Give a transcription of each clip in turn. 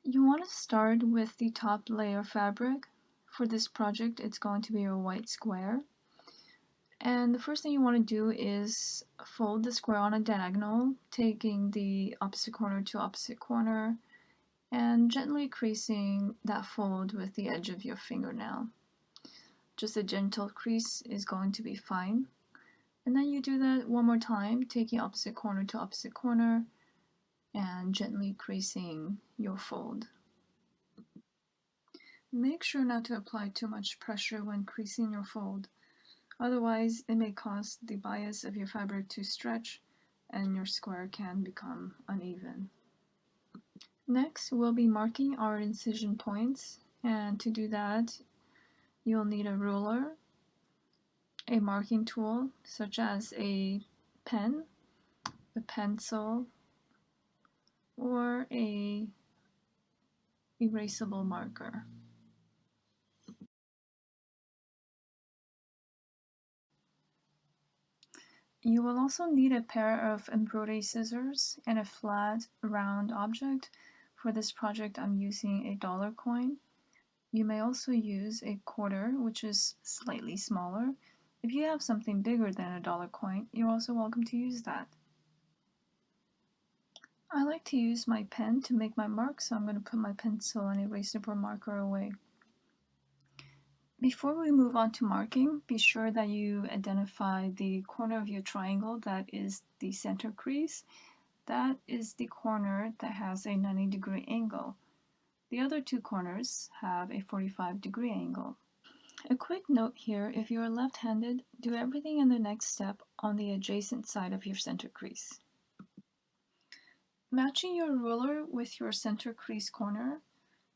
You want to start with the top layer fabric. For this project, it's going to be a white square. And the first thing you want to do is fold the square on a diagonal, taking the opposite corner to opposite corner, and gently creasing that fold with the edge of your fingernail. Just a gentle crease is going to be fine. And then you do that one more time, taking opposite corner to opposite corner, and gently creasing your fold. Make sure not to apply too much pressure when creasing your fold. Otherwise, it may cause the bias of your fabric to stretch and your square can become uneven. Next, we'll be marking our incision points, and to do that, you'll need a ruler, a marking tool such as a pen, a pencil, or a erasable marker. You will also need a pair of embroidery scissors and a flat, round object. For this project, I'm using a dollar coin. You may also use a quarter, which is slightly smaller. If you have something bigger than a dollar coin, you're also welcome to use that. I like to use my pen to make my mark, so I'm going to put my pencil and erasable marker away. Before we move on to marking, be sure that you identify the corner of your triangle that is the center crease. That is the corner that has a 90-degree angle. The other two corners have a 45-degree angle. A quick note here, if you are left-handed, do everything in the next step on the adjacent side of your center crease. Matching your ruler with your center crease corner,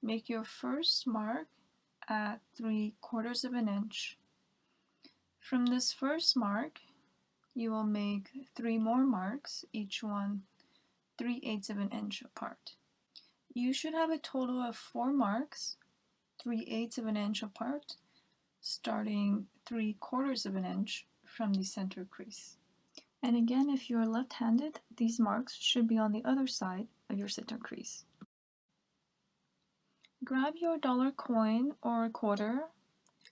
make your first mark at 3/4 of an inch. From this first mark, you will make 3 more marks, each one 3/8 of an inch apart. You should have a total of 4 marks, 3/8 of an inch apart, starting 3/4 of an inch from the center crease. And again, if you're left-handed, these marks should be on the other side of your center crease. Grab your dollar coin or quarter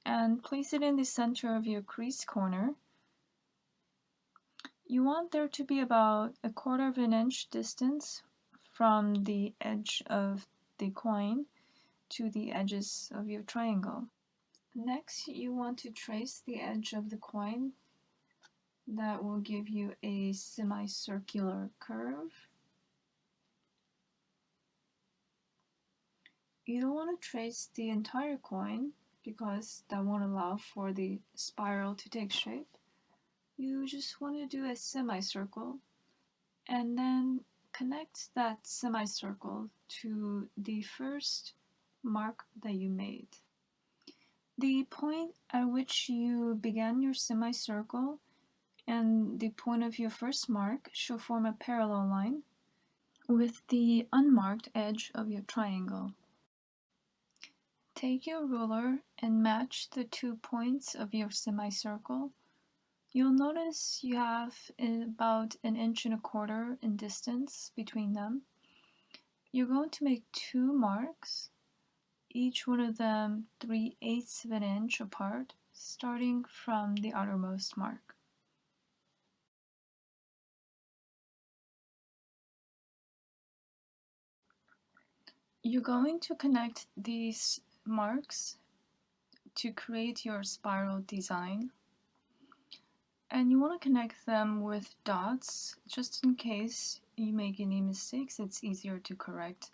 and place it in the center of your crease corner. You want there to be about 1/4 of an inch distance from the edge of the coin to the edges of your triangle. Next, you want to trace the edge of the coin. That will give you a semicircular curve. You don't want to trace the entire coin because that won't allow for the spiral to take shape. You just want to do a semicircle and then connect that semicircle to the first mark that you made. The point at which you began your semicircle and the point of your first mark should form a parallel line with the unmarked edge of your triangle. Take your ruler and match the 2 points of your semicircle. You'll notice you have about 1.25 inches in distance between them. You're going to make 2 marks, each one of them 3/8 of an inch apart, starting from the outermost mark. You're going to connect these marks to create your spiral design. And you want to connect them with dots, just in case you make any mistakes, it's easier to correct.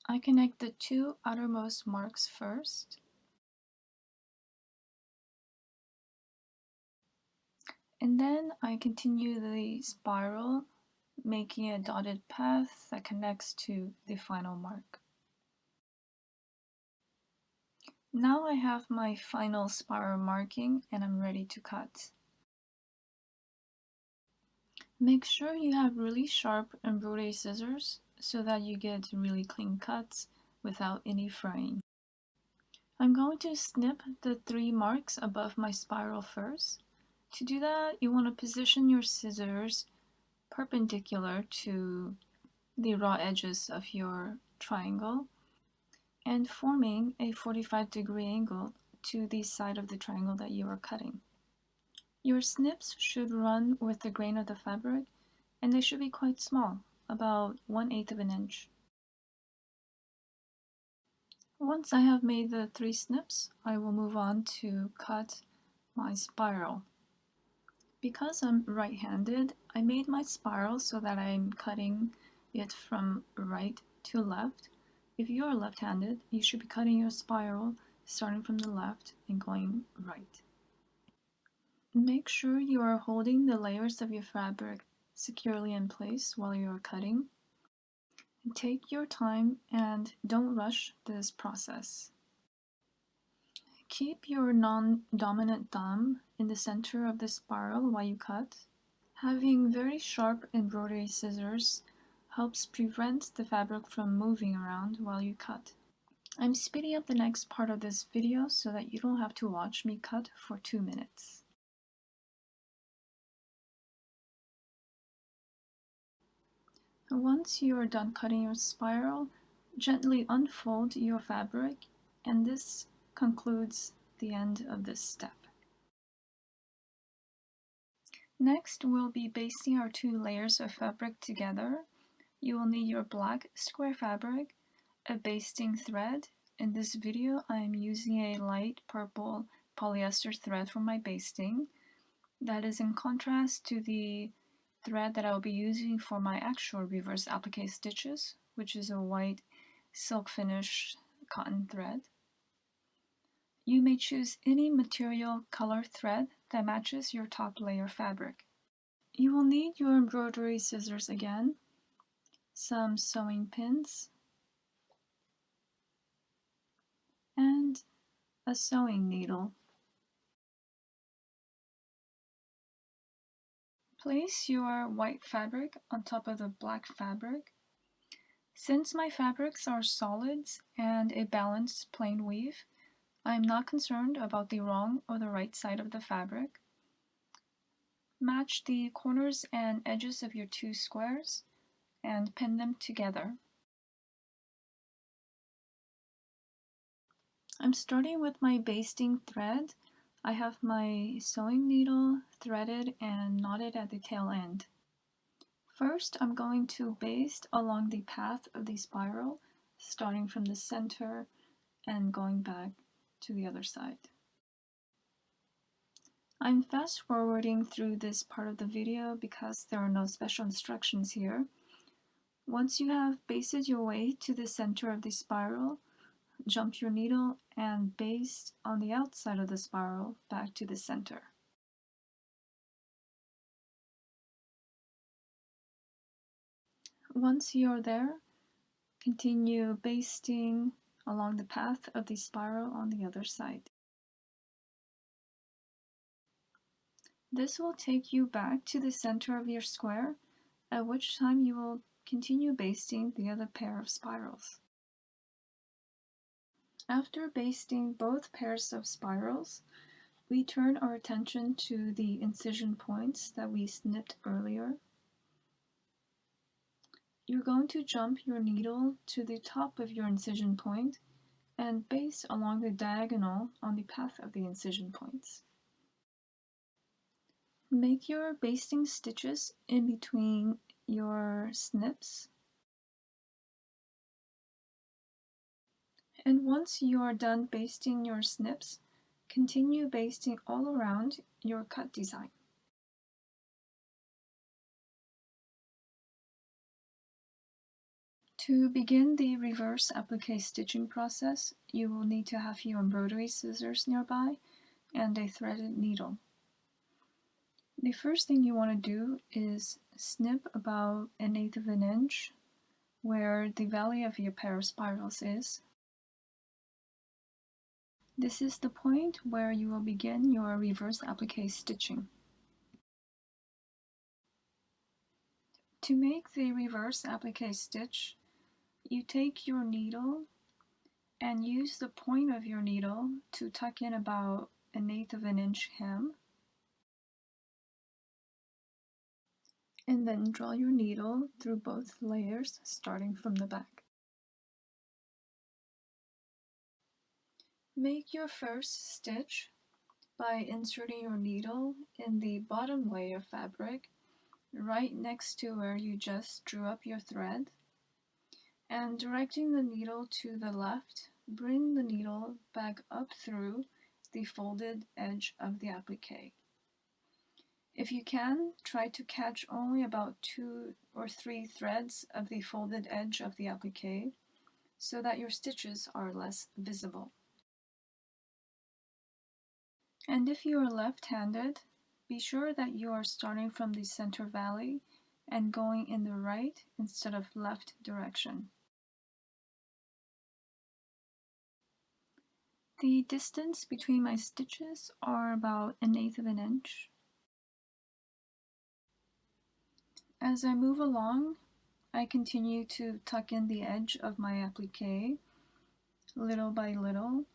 I connect the 2 outermost marks first. And then I continue the spiral, making a dotted path that connects to the final mark. Now I have my final spiral marking and I'm ready to cut. Make sure you have really sharp embroidery scissors so that you get really clean cuts without any fraying. I'm going to snip the 3 marks above my spiral first. To do that, you want to position your scissors perpendicular to the raw edges of your triangle and forming a 45-degree angle to the side of the triangle that you are cutting. Your snips should run with the grain of the fabric, and they should be quite small, about 1/8 of an inch. Once I have made the 3 snips, I will move on to cut my spiral. Because I'm right-handed, I made my spiral so that I'm cutting it from right to left. If you are left-handed, you should be cutting your spiral starting from the left and going right. Make sure you are holding the layers of your fabric securely in place while you are cutting. Take your time and don't rush this process. Keep your non-dominant thumb in the center of the spiral while you cut. Having very sharp embroidery scissors helps prevent the fabric from moving around while you cut. I'm speeding up the next part of this video so that you don't have to watch me cut for 2 minutes. Once you are done cutting your spiral, gently unfold your fabric, and this concludes the end of this step. Next, we'll be basting our 2 layers of fabric together. You will need your black square fabric, a basting thread. In this video, I am using a light purple polyester thread for my basting. That is in contrast to the thread that I will be using for my actual reverse applique stitches, which is a white silk finish cotton thread. You may choose any material color thread that matches your top layer fabric. You will need your embroidery scissors again, some sewing pins, and a sewing needle. Place your white fabric on top of the black fabric. Since my fabrics are solids and a balanced plain weave, I am not concerned about the wrong or the right side of the fabric. Match the corners and edges of your 2 squares and pin them together. I'm starting with my basting thread. I have my sewing needle threaded and knotted at the tail end. First, I'm going to baste along the path of the spiral, starting from the center and going back to the other side. I'm fast forwarding through this part of the video because there are no special instructions here. Once you have basted your way to the center of the spiral, jump your needle and baste on the outside of the spiral back to the center. Once you're there, continue basting along the path of the spiral on the other side. This will take you back to the center of your square, at which time you will continue basting the other pair of spirals. After basting both pairs of spirals, we turn our attention to the incision points that we snipped earlier. You're going to jump your needle to the top of your incision point and baste along the diagonal on the path of the incision points. Make your basting stitches in between your snips. And once you are done basting your snips, continue basting all around your cut design. To begin the reverse applique stitching process, you will need to have your embroidery scissors nearby and a threaded needle. The first thing you want to do is snip about 1/8 of an inch where the valley of your pair of spirals is. This is the point where you will begin your reverse applique stitching. To make the reverse applique stitch, you take your needle and use the point of your needle to tuck in about 1/8 of an inch hem. And then draw your needle through both layers, starting from the back. Make your first stitch by inserting your needle in the bottom layer fabric right next to where you just drew up your thread, and directing the needle to the left, bring the needle back up through the folded edge of the applique. If you can, try to catch only about 2 or 3 threads of the folded edge of the applique so that your stitches are less visible. And if you are left-handed, be sure that you are starting from the center valley and going in the right instead of left direction. The distance between my stitches are about 1/8 of an inch. As I move along, I continue to tuck in the edge of my applique little by little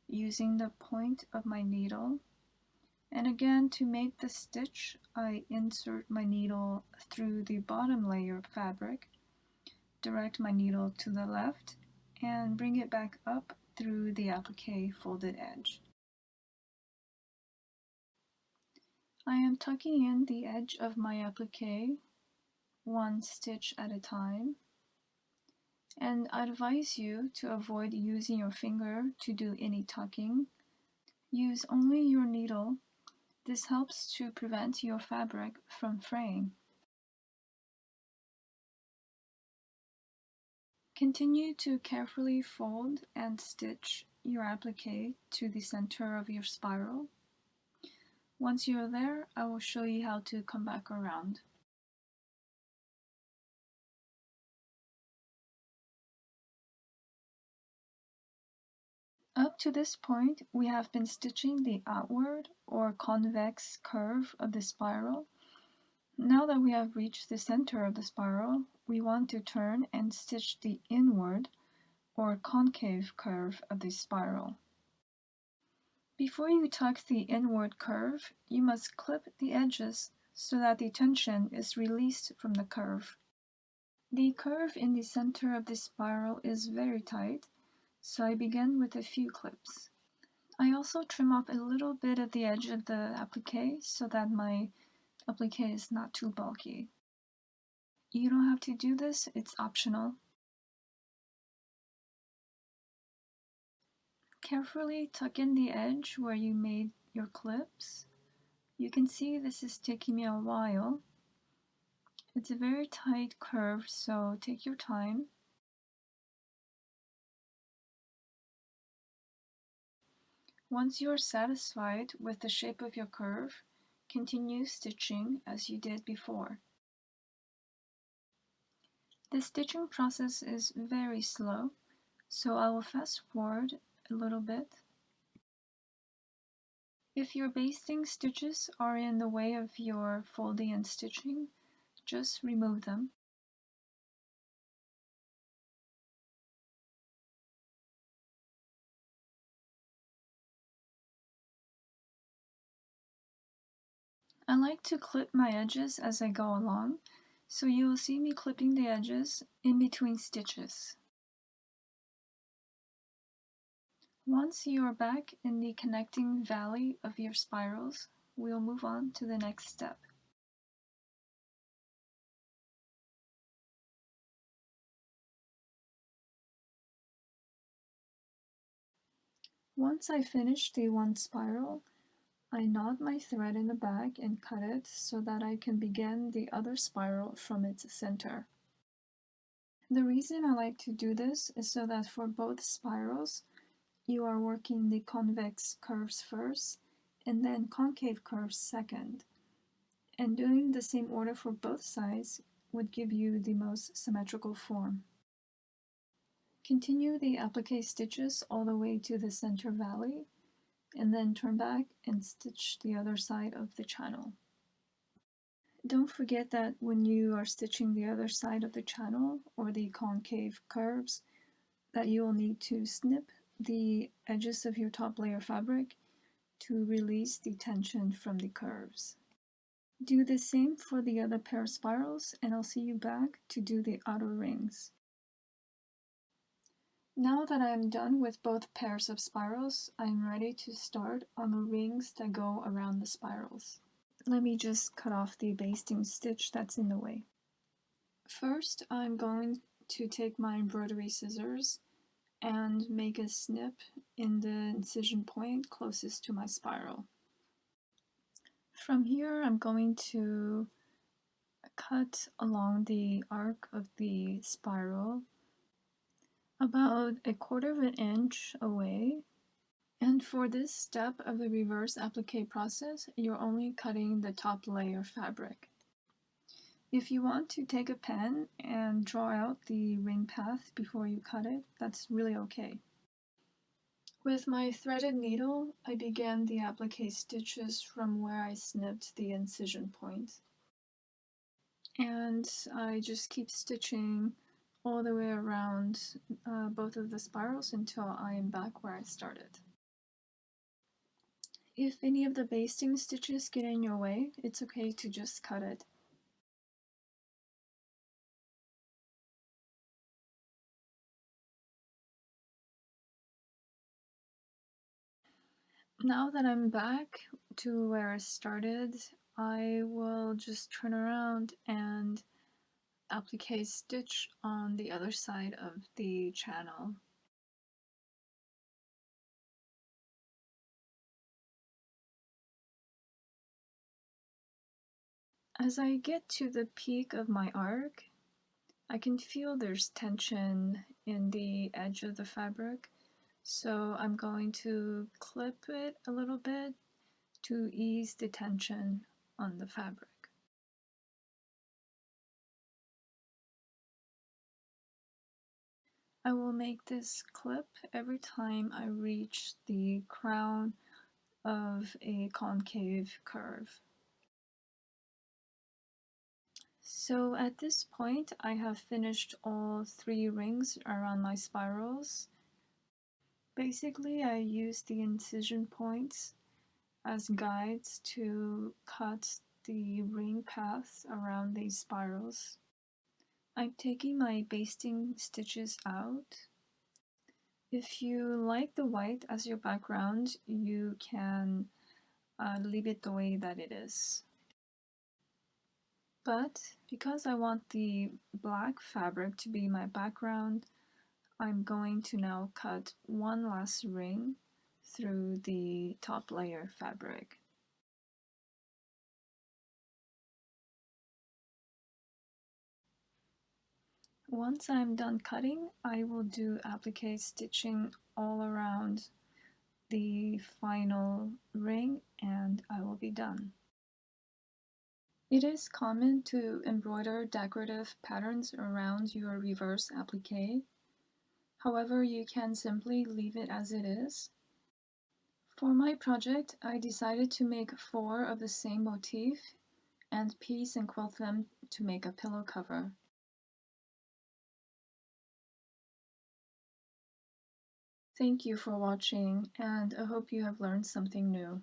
using the point of my needle. And again, to make the stitch, I insert my needle through the bottom layer of fabric, direct my needle to the left, and bring it back up through the applique folded edge. I am tucking in the edge of my applique, 1 stitch at a time, and I advise you to avoid using your finger to do any tucking. Use only your needle. This helps to prevent your fabric from fraying. Continue to carefully fold and stitch your applique to the center of your spiral. Once you're there, I will show you how to come back around. Up to this point, we have been stitching the outward or convex curve of the spiral. Now that we have reached the center of the spiral, we want to turn and stitch the inward or concave curve of the spiral. Before you tuck the inward curve, you must clip the edges so that the tension is released from the curve. The curve in the center of the spiral is very tight, so I begin with a few clips. I also trim off a little bit of the edge of the applique so that my applique is not too bulky. You don't have to do this, it's optional. Carefully tuck in the edge where you made your clips. You can see this is taking me a while. It's a very tight curve, so take your time. Once you are satisfied with the shape of your curve, continue stitching as you did before. The stitching process is very slow, so I will fast forward a little bit. If your basting stitches are in the way of your folding and stitching, just remove them. I like to clip my edges as I go along, so you will see me clipping the edges in between stitches. Once you are back in the connecting valley of your spirals, we'll move on to the next step. Once I finish the one spiral, I knot my thread in the back and cut it so that I can begin the other spiral from its center. The reason I like to do this is so that for both spirals, you are working the convex curves first and then concave curves second. And doing the same order for both sides would give you the most symmetrical form. Continue the applique stitches all the way to the center valley, and then turn back and stitch the other side of the channel. Don't forget that when you are stitching the other side of the channel or the concave curves, that you will need to snip the edges of your top layer fabric to release the tension from the curves. Do the same for the other pair of spirals, and I'll see you back to do the outer rings. Now that I'm done with both pairs of spirals, I'm ready to start on the rings that go around the spirals. Let me just cut off the basting stitch that's in the way. First, I'm going to take my embroidery scissors and make a snip in the incision point closest to my spiral. From here, I'm going to cut along the arc of the spiral about 1/4 of an inch away. And for this step of the reverse applique process, you're only cutting the top layer fabric. If you want to take a pen and draw out the ring path before you cut it, that's really okay. With my threaded needle, I began the applique stitches from where I snipped the incision point. And I just keep stitching all the way around both of the spirals until I am back where I started. If any of the basting stitches get in your way, it's okay to just cut it. Now that I'm back to where I started, I will just turn around and applique stitch on the other side of the channel. As I get to the peak of my arc, I can feel there's tension in the edge of the fabric, so I'm going to clip it a little bit to ease the tension on the fabric. I will make this clip every time I reach the crown of a concave curve. So at this point, I have finished all 3 rings around my spirals. Basically, I use the incision points as guides to cut the ring paths around these spirals. I'm taking my basting stitches out. If you like the white as your background, you can leave it the way that it is. But because I want the black fabric to be my background, I'm going to now cut one last ring through the top layer fabric. Once I'm done cutting, I will do applique stitching all around the final ring and I will be done. It is common to embroider decorative patterns around your reverse applique. However, you can simply leave it as it is. For my project, I decided to make 4 of the same motif and piece and quilt them to make a pillow cover. Thank you for watching, and I hope you have learned something new.